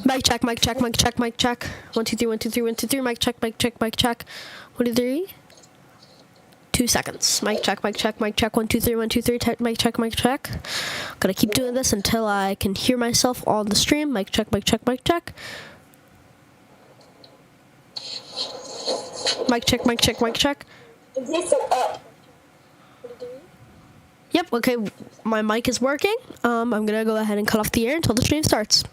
Mic check, mic check, mic check, mic check. 1 2 3 1 2 3 1 2 3. Mic check, mic check, mic check. 1 2 3. 2 seconds. Mic check, mic check, mic check. 1 2 3 1 2 3. Mic check, mic check. Gonna keep doing this until I can hear myself on the stream. Mic check, mic check, mic check. Mic check, mic check, mic check. Yep, okay, my mic is working. I'm gonna go ahead and cut off the air until the stream starts.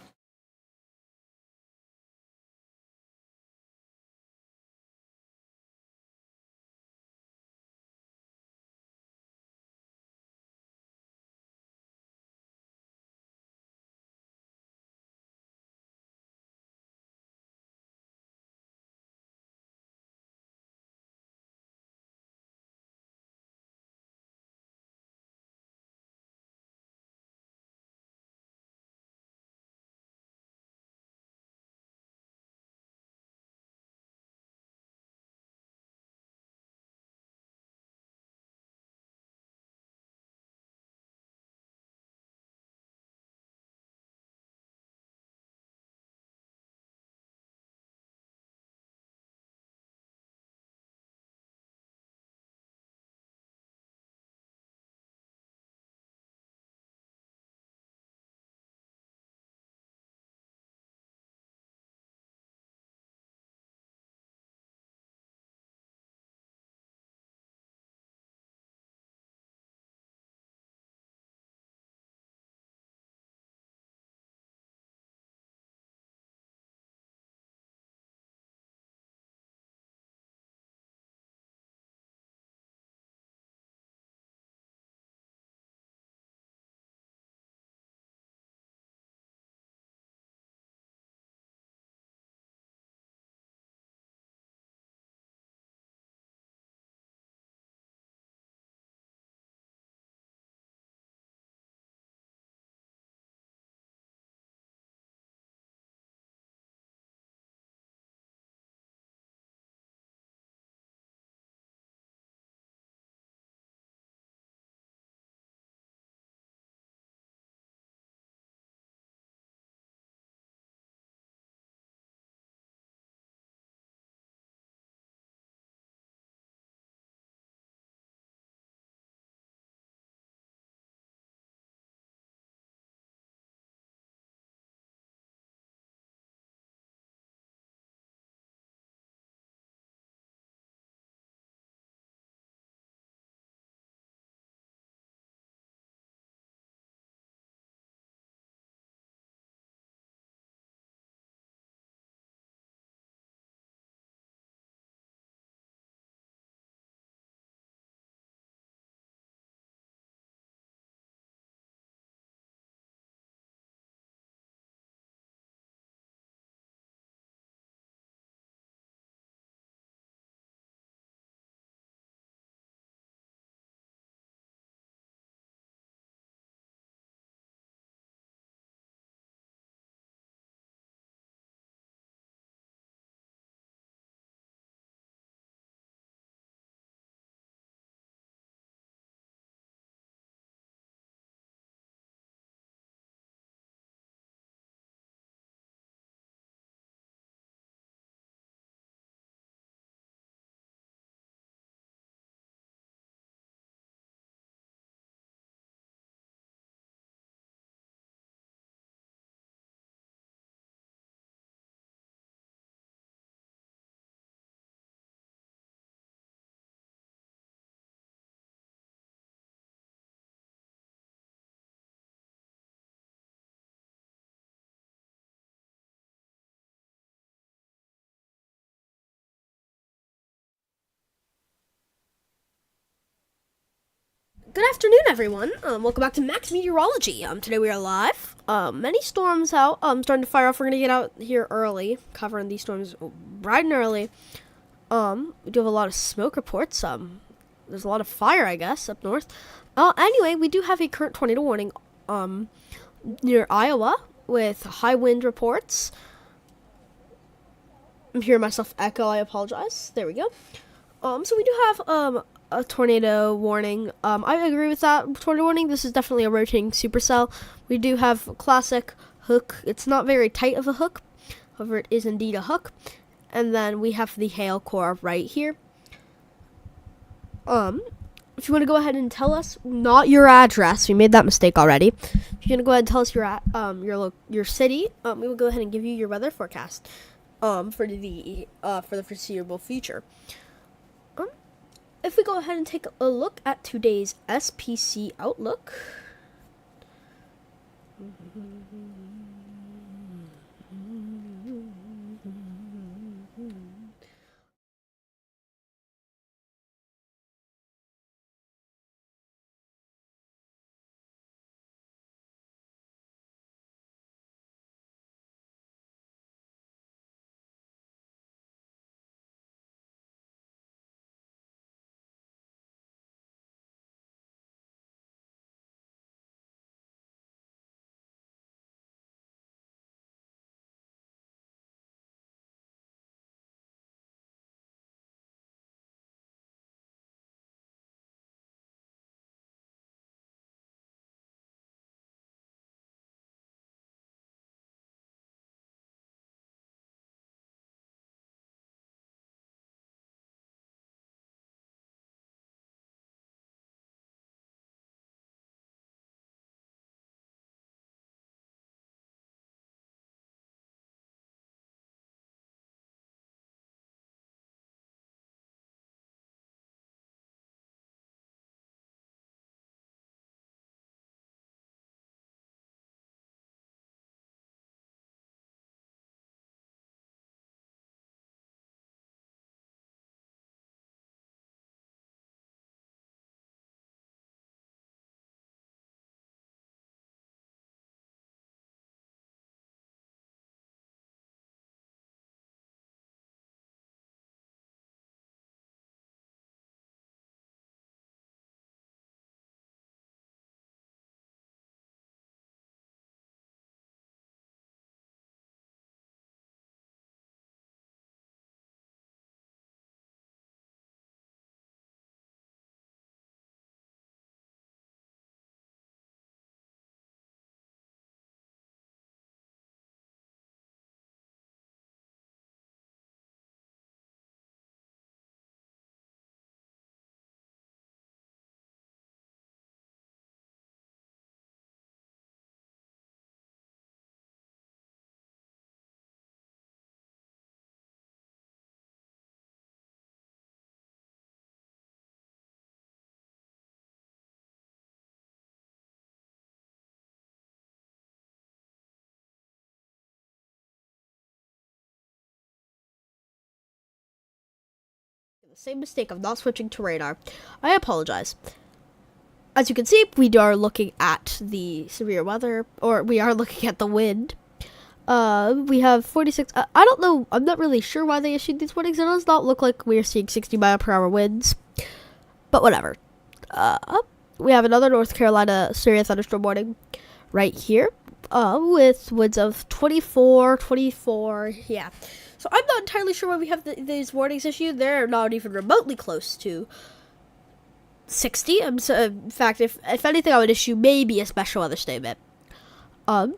Good afternoon, everyone. Welcome back to Max Meteorology. Today we are live. Many storms out. Starting to fire off. We're gonna get out here early, covering these storms bright and early. We do have a lot of smoke reports. There's a lot of fire, I guess, up north. Anyway, we do have a current tornado warning. Near Iowa with high wind reports. I'm hearing myself echo. I apologize. There we go. So we do have a tornado warning. I agree with that tornado warning. This is definitely a rotating supercell. We do have classic hook. It's not very tight of a hook, however, it is indeed a hook. And then we have the hail core right here. If you want to go ahead and tell us, not your address, we made that mistake already. If you're gonna go ahead and tell us your city, we will go ahead and give you your weather forecast for the foreseeable future. If we go ahead and take a look at today's SPC outlook. The same mistake of not switching to radar. I apologize. As you can see, we are looking at the severe weather, or we are looking at the wind. We have 46. I don't know. I'm not really sure why they issued these warnings. It does not look like we are seeing 60-mile-per-hour winds, but whatever. We have another North Carolina severe thunderstorm warning right here, with winds of 24. Yeah. So I'm not entirely sure why we have these warnings issued. They're not even remotely close to 60. In fact, if anything, I would issue maybe a special weather statement. Let's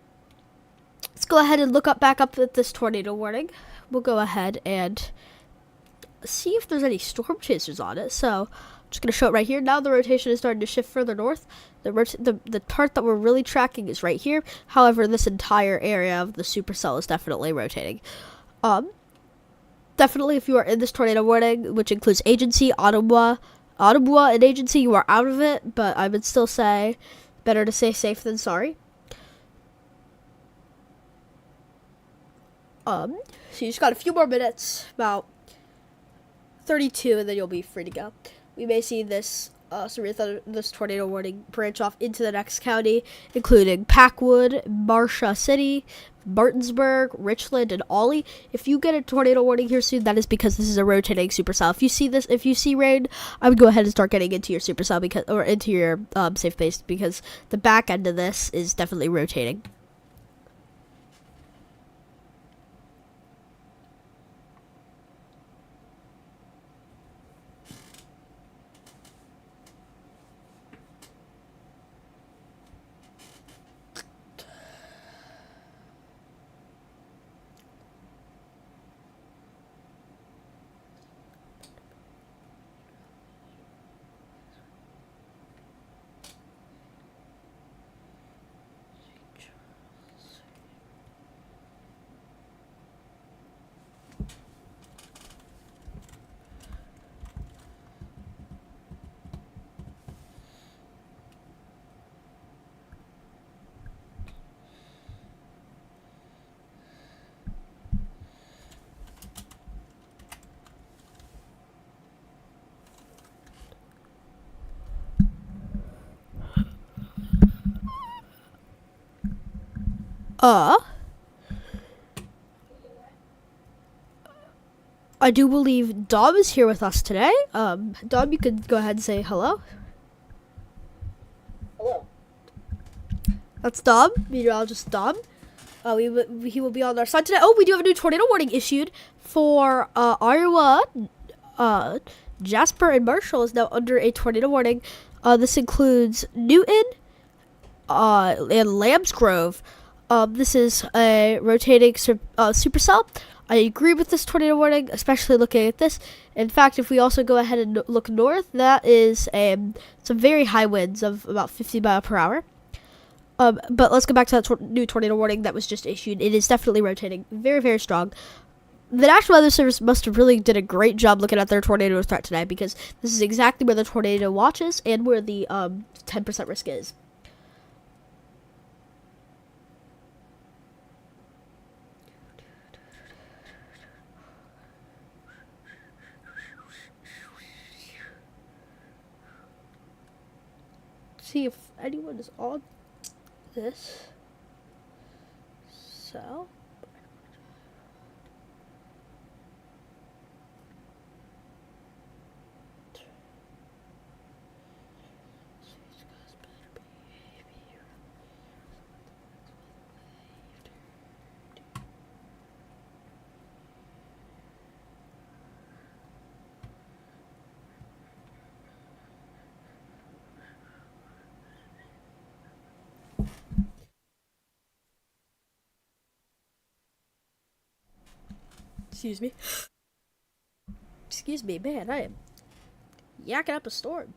go ahead and back up at this tornado warning. We'll go ahead and see if there's any storm chasers on it. So I'm just going to show it right here. Now the rotation is starting to shift further north. The part that we're really tracking is right here. However, this entire area of the supercell is definitely rotating. Definitely, if you are in this tornado warning, which includes agency, Ottawa, and agency, you are out of it. But I would still say, better to say safe than sorry. So you just got a few more minutes, about 32, and then you'll be free to go. We may see this this tornado warning branch off into the next county, including Packwood, Marcia City, Martinsburg, Richland, and Ollie. If you get a tornado warning here soon, that is because this is a rotating supercell. If you see rain, I would go ahead and start getting into your supercell or into your safe base, because the back end of this is definitely rotating. Uh, I do believe Dom is here with us today. Dom, you could go ahead and say hello. Hello. That's Dom, meteorologist Dom. He will be on our side today. Oh, we do have a new tornado warning issued for Iowa. Jasper and Marshall is now under a tornado warning. This includes Newton and Lambs Grove. This is a rotating supercell. I agree with this tornado warning, especially looking at this. In fact, if we also go ahead and look north, that is some very high winds of about 50 miles per hour. But let's go back to that new tornado warning that was just issued. It is definitely rotating very, very strong. The National Weather Service must have really did a great job looking at their tornado threat today, because this is exactly where the tornado watch is and where the 10% risk is. See if anyone is on this. So excuse me. Excuse me, man. I am yakking up a storm.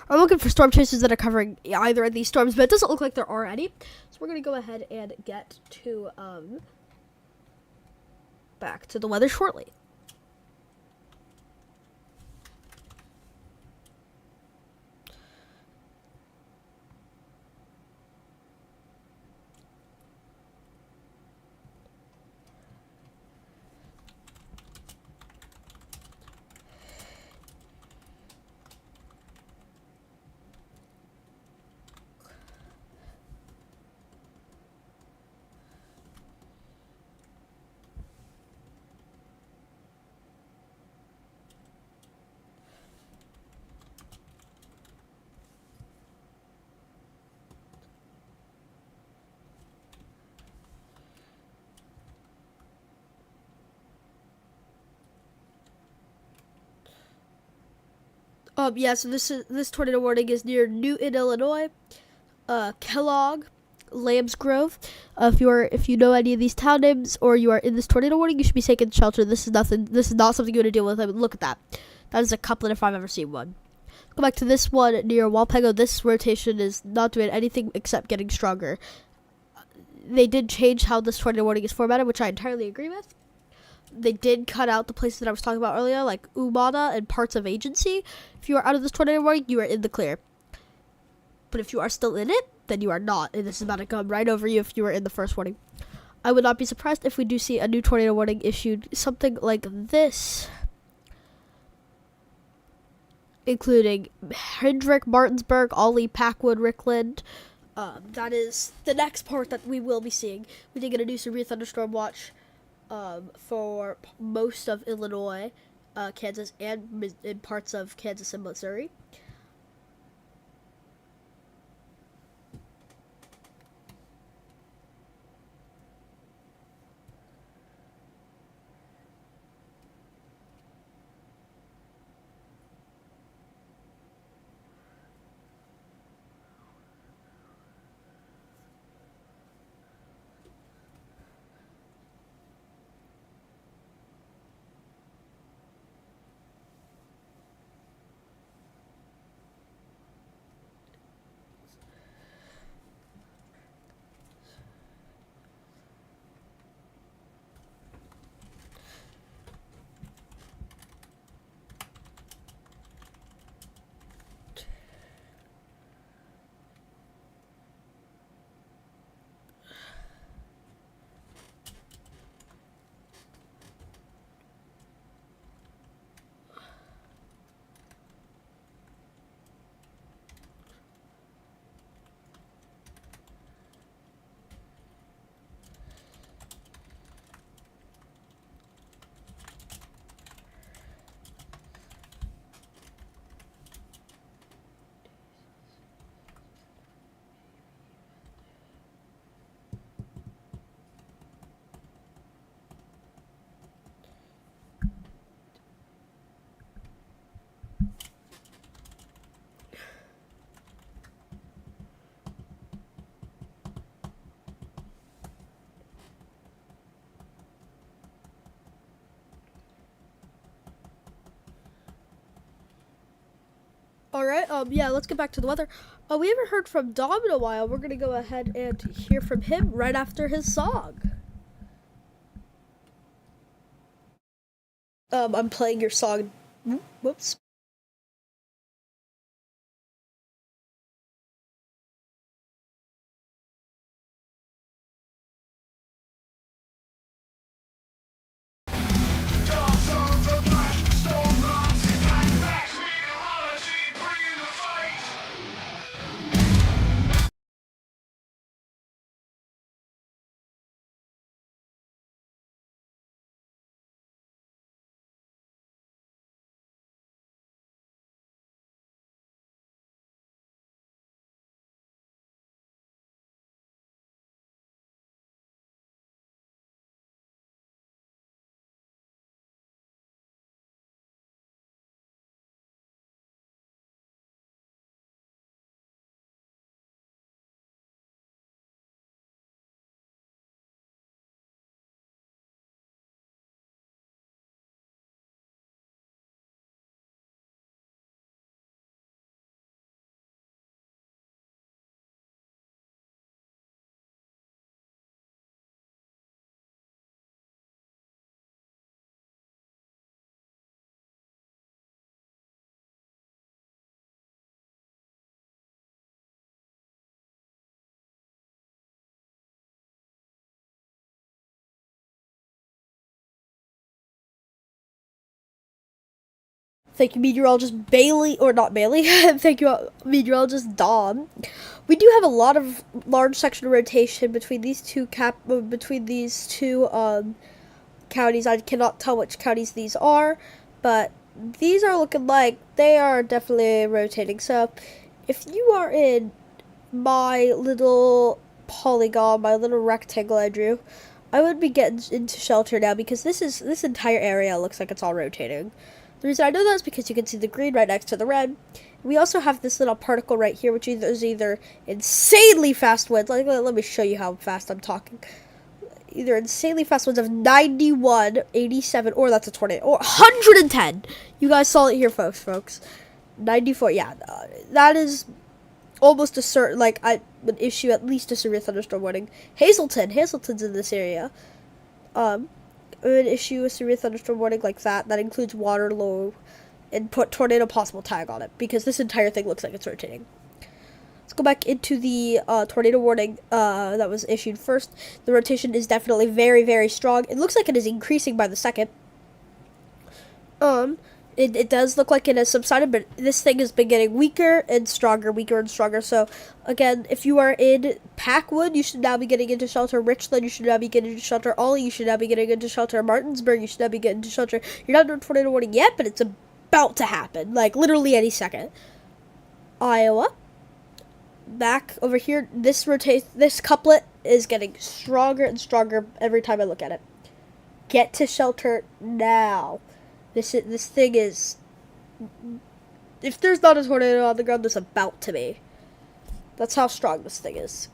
I'm looking for storm chasers that are covering either of these storms, but it doesn't look like there are any. So we're gonna go ahead and get to back to the weather shortly. Yeah, so this tornado warning is near Newton, Illinois, Kellogg, Lambs Grove. If you know any of these town names or you are in this tornado warning, you should be taking shelter. This is nothing. This is not something you want to deal with. I mean, look at that. That is a couplet if I've ever seen one. Go back to this one near Walpego. This rotation is not doing anything except getting stronger. They did change how this tornado warning is formatted, which I entirely agree with. They did cut out the places that I was talking about earlier, like Umana and parts of Agency. If you are out of this tornado warning, you are in the clear. But if you are still in it, then you are not, and this is about to come right over you if you were in the first warning. I would not be surprised if we do see a new tornado warning issued, something like this, including Hendrick, Martinsburg, Ollie, Packwood, Rickland. That is the next part that we will be seeing. We did get a new severe thunderstorm watch for most of Illinois, Kansas, and in parts of Kansas and Missouri. All right. Yeah. Let's get back to the weather. We haven't heard from Dom in a while. We're gonna go ahead and hear from him right after his song. I'm playing your song. Whoops. Thank you, meteorologist Bailey, or not Bailey. Thank you, meteorologist Dom. We do have a lot of large section of rotation between these two counties. I cannot tell which counties these are, but these are looking like they are definitely rotating. So, if you are in my little polygon, my little rectangle I drew, I would be getting into shelter now because this entire area looks like it's all rotating. The reason I know that is because you can see the green right next to the red. We also have this little particle right here, which is either insanely fast winds. Let me show you how fast I'm talking. Either insanely fast winds of 91, 87, or that's a tornado, or 110. You guys saw it here, folks. 94, yeah. That is almost a certain, like, I would issue at least a severe thunderstorm warning. Hazelton's in this area. I would issue a severe thunderstorm warning like that. That includes Waterloo, and put tornado possible tag on it because this entire thing looks like it's rotating. Let's go back into the tornado warning that was issued first. The rotation is definitely very, very strong. It looks like it is increasing by the second. It does look like it has subsided, but this thing has been getting weaker and stronger. So, again, if you are in Packwood, you should now be getting into shelter. Richland, you should now be getting into shelter. Ollie, you should now be getting into shelter. Martinsburg, you should now be getting into shelter. You're not doing tornado warning yet, but it's about to happen. Like, literally any second. Iowa. Back over here, this couplet is getting stronger and stronger every time I look at it. Get to shelter now. This thing is, if there's not a tornado on the ground, there's about to be. That's how strong this thing is.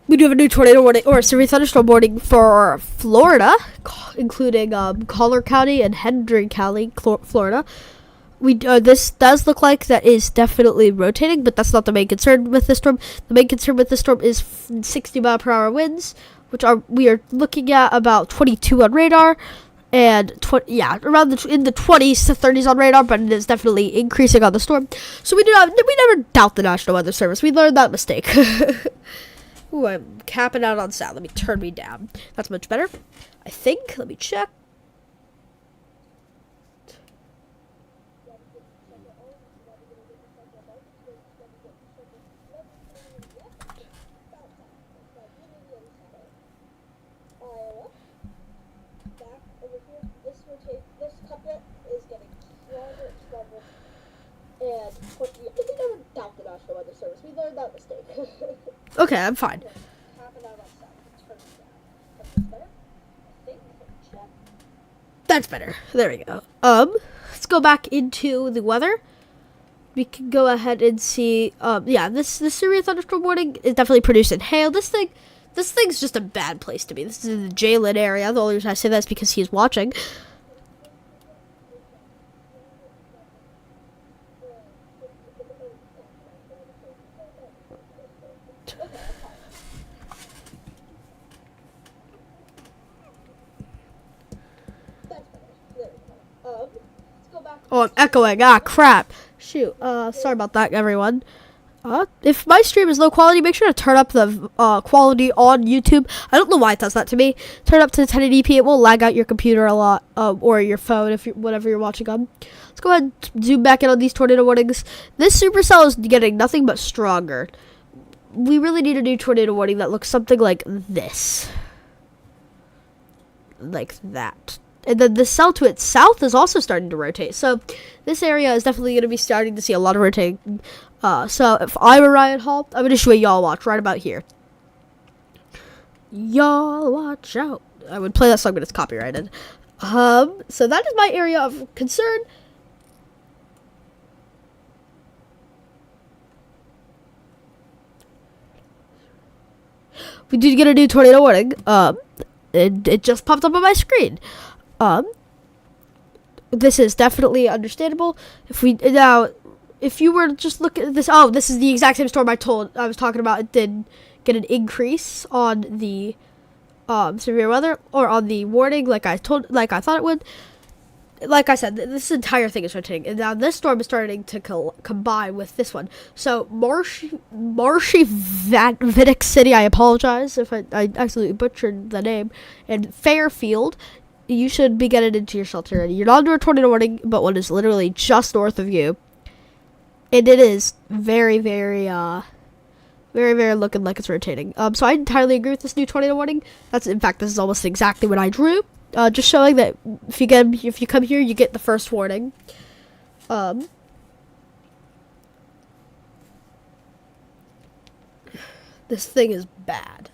We do have a new tornado warning, or severe thunderstorm warning for Florida, including Collier County and Hendry County, Florida. This does look like that is definitely rotating, but that's not the main concern with this storm. The main concern with this storm is 60-mile-per-hour winds, which we are looking at about 22 on radar, and around in the 20s to 30s on radar, but it is definitely increasing on the storm. So we never doubt the National Weather Service. We learned that mistake. Ooh, I'm capping out on sound. Let me turn me down. That's much better, I think. Let me check. Iowa. Back over here. This couplet is getting Without mistake. Okay, I'm fine. Half an hour outside. It's further down. That's better? I think. Check. That's better. There we go. Let's go back into the weather. We can go ahead and see. Yeah, this severe thunderstorm warning is definitely producing hail. This thing's just a bad place to be. This is in the Jalen area. The only reason I say that is because he's watching. Oh, I'm echoing. Ah, crap. Shoot. Sorry about that, everyone. If my stream is low quality, make sure to turn up the quality on YouTube. I don't know why it does that to me. Turn it up to 1080p. It will lag out your computer a lot, or your phone if whatever you're watching on. Let's go ahead and zoom back in on these tornado warnings. This supercell is getting nothing but stronger. We really need a new tornado warning that looks something like this. Like that. And then the cell to its south is also starting to rotate. So this area is definitely going to be starting to see a lot of rotating. So if I were Ryan Hall, I'm going to show y'all watch right about here. Y'all watch out. I would play that song, but it's copyrighted. So that is my area of concern. We did get a new tornado warning. It just popped up on my screen. This is definitely understandable. If you were to just look at this, this is the exact same storm I was talking about. It did get an increase on the severe weather, or on the warning, like I thought it would. Like I said, this entire thing is rotating, and now this storm is starting to combine with this one. So Marshy Vidic City, I apologize if I absolutely butchered the name, and Fairfield, you should be getting into your shelter. You're not under a tornado warning, but one is literally just north of you, and it is very, very, very, very looking like it's rotating. So I entirely agree with this new tornado warning. In fact, this is almost exactly what I drew. Just showing that if you come here, you get the first warning. This thing is bad.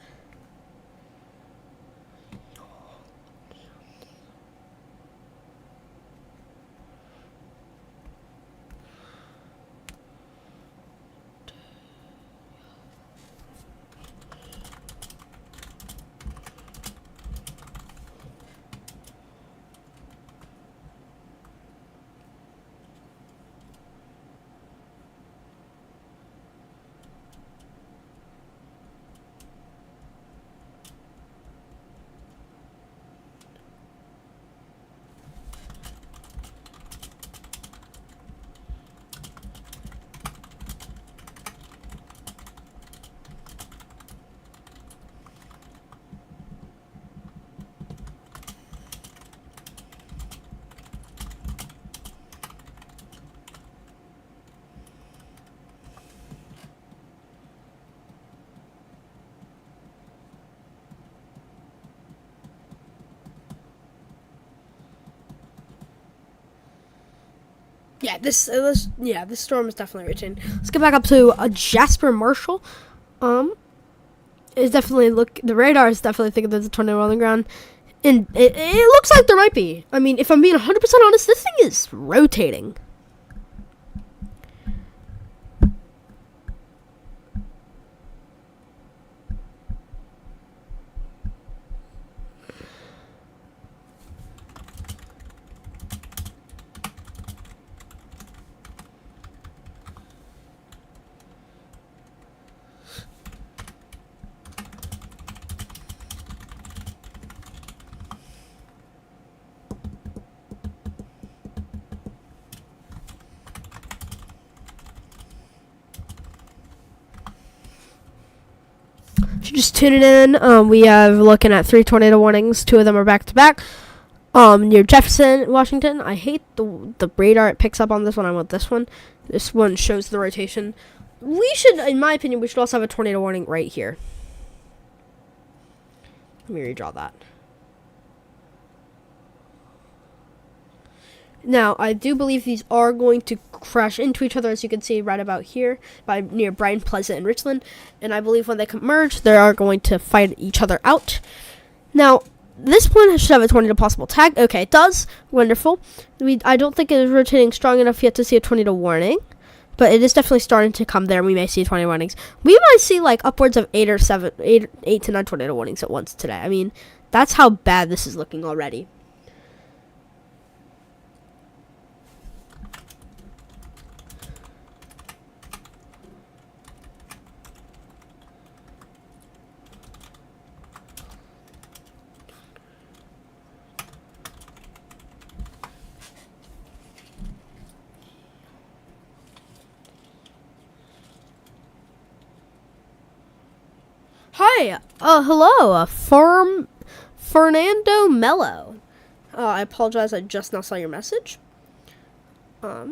Yeah, this storm is definitely reaching. Let's get back up to Jasper Marshall. Is definitely the radar is definitely thinking there's a tornado on the ground, and it looks like there might be. I mean, if I'm being 100% honest, this thing is rotating. If you're just tuning in, we are looking at 3 tornado warnings. 2 of them are back to back. Near Jefferson, Washington. I hate the radar it picks up on this one. I want this one. This one shows the rotation. We should, in my opinion, we should also have a tornado warning right here. Let me redraw that. Now, I do believe these are going to crash into each other, as you can see right about here, by near Bryan, Pleasant, and Richland. And I believe when they merge, they are going to fight each other out. Now, this one should have a tornado possible tag. Okay, it does. Wonderful. I don't think it is rotating strong enough yet to see a tornado warning, but it is definitely starting to come there. We may see tornado warnings. We might see like upwards of 8 to 9 tornado warnings at once today. I mean, that's how bad this is looking already. Hi, hello, Fernando Mello. I apologize, I just now saw your message. But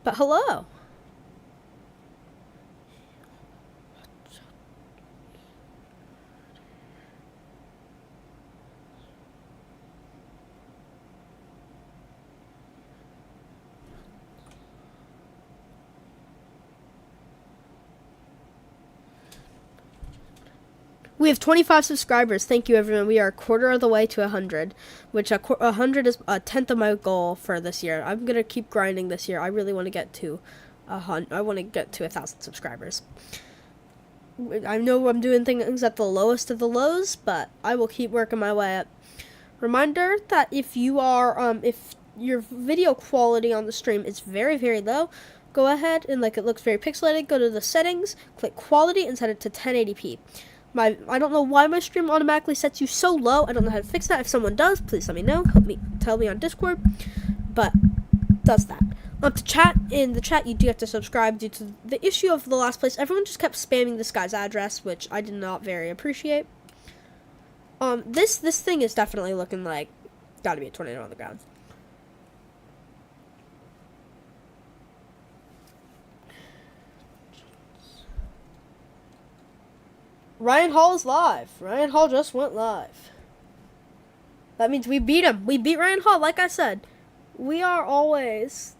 hello. We have 25 subscribers. Thank you, everyone. We are a quarter of the way to 100, which 100 is a tenth of my goal for this year. I'm gonna keep grinding this year. I really want to get to 1,000 subscribers. I know I'm doing things at the lowest of the lows, but I will keep working my way up. Reminder that if your video quality on the stream is very, very low, go ahead and it looks very pixelated. Go to the settings, click quality, and set it to 1080p. I don't know why my stream automatically sets you so low. I don't know how to fix that. If someone does, please let me know. Tell me on Discord. But does that. To chat, in the chat you do have to subscribe due to the issue of the last place. Everyone just kept spamming this guy's address, which I did not very appreciate. This thing is definitely looking like gotta be a tornado on the ground. Ryan Hall is live. Ryan Hall just went live. That means we beat him. We beat Ryan Hall, like I said. We are always...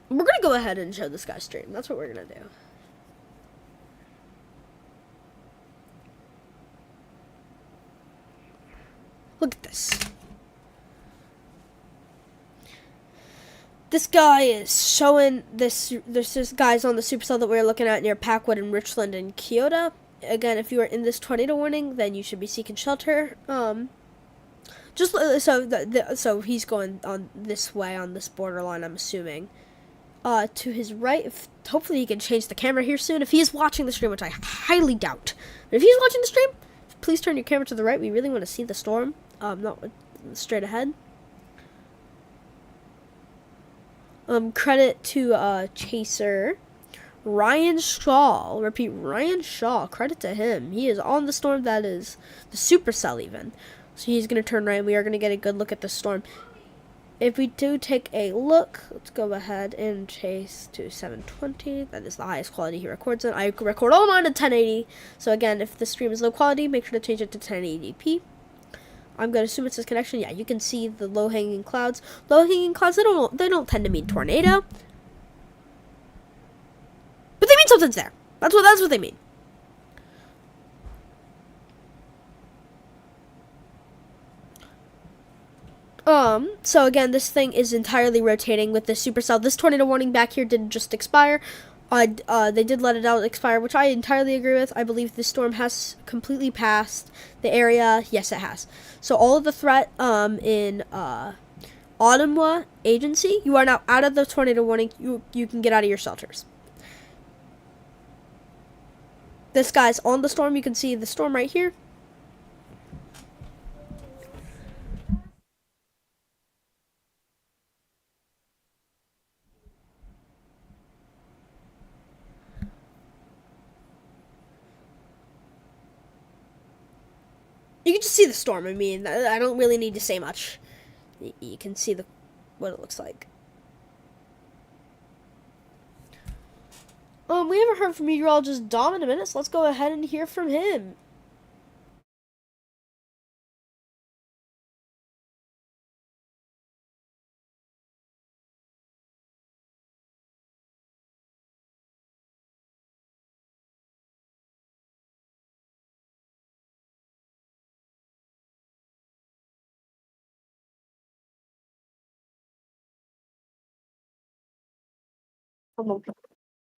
We're going to go ahead and show this guy's stream. That's what we're going to do. Look at this. This guy is showing this guy's on the supercell that we were looking at near Packwood and Richland and Kyoto. Again, if you are in this tornado warning, then you should be seeking shelter. So he's going on this way on this borderline, I'm assuming. To his right, hopefully he can change the camera here soon. If he is watching the stream, which I highly doubt. But if he's watching the stream, please turn your camera to the right. We really want to see the storm. Not straight ahead. Credit to Chaser Ryan Shaw. I'll repeat, Ryan Shaw. Credit to him. He is on the storm. That is the supercell even. So he's going to turn right. We are going to get a good look at the storm. If we do take a look, let's go ahead and chase to 720. That is the highest quality he records in. I record all mine at 1080. So again, if the stream is low quality, make sure to change it to 1080p. I'm going to assume it's this connection. Yeah, you can see the low-hanging clouds. Low-hanging clouds, they don't tend to mean tornado. But they mean something's there. That's what they mean. So again, this thing is entirely rotating with the supercell. This tornado warning back here didn't just expire. They did let it out expire, which I entirely agree with. I believe the storm has completely passed the area. Yes, it has. So all of the threat in Ottawa Agency, you are now out of the tornado warning. You can get out of your shelters. This guy's on the storm. You can see the storm right here. You can just see the storm. I mean, I don't really need to say much. You can see what it looks like. We haven't heard from meteorologist Dom in a minute, so let's go ahead and hear from him.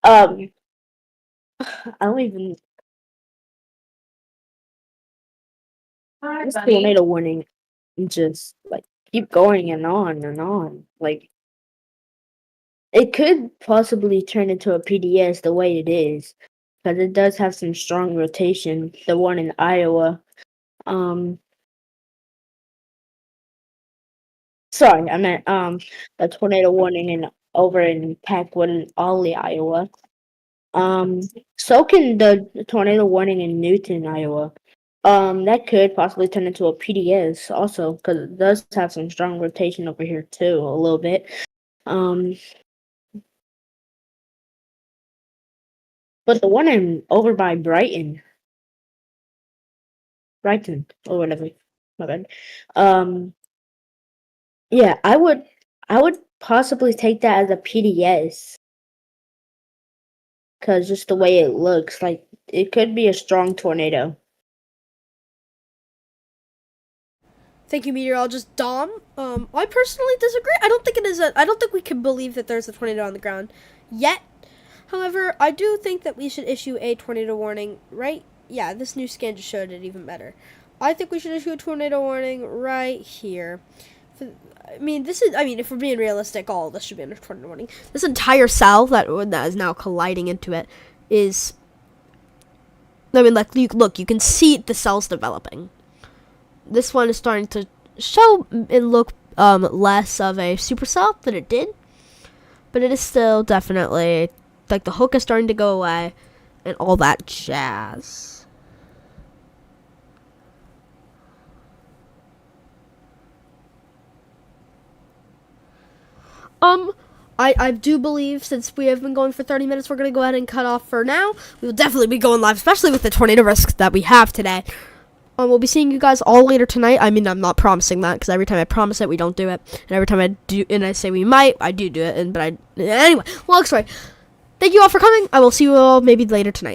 Um, I don't even. This tornado warning just like keep going and on and on. Like it could possibly turn into a PDS the way it is, because it does have some strong rotation. The one in Iowa. Um, sorry, I meant a tornado warning over in Packwood and Ollie, Iowa. So can the tornado warning in Newton, Iowa. That could possibly turn into a PDS also, because it does have some strong rotation over here too, a little bit. Um, but the one over by Brighton or whatever, my bad. Yeah, I would possibly take that as a PDS, because just the way it looks, like it could be a strong tornado. Thank you, meteorologist Dom. I personally disagree. I don't think it is I don't think we can believe that there's a tornado on the ground yet. However, I do think that we should issue a tornado warning, right? Yeah, this new scan just showed it even better. I think we should issue a tornado warning right here. I mean, if we're being realistic, all this should be under tornado warning. This entire cell that is now colliding into it is. I mean, like, you can see the cells developing. This one is starting to show and look less of a supercell than it did, but it is still definitely like the hook is starting to go away and all that jazz. I do believe, since we have been going for 30 minutes, we're going to go ahead and cut off for now. We will definitely be going live, especially with the tornado risks that we have today. We'll be seeing you guys all later tonight. I mean, I'm not promising that, because every time I promise it, we don't do it. And every time I do, and I say we might, I do it. Anyway, long story. Thank you all for coming. I will see you all maybe later tonight.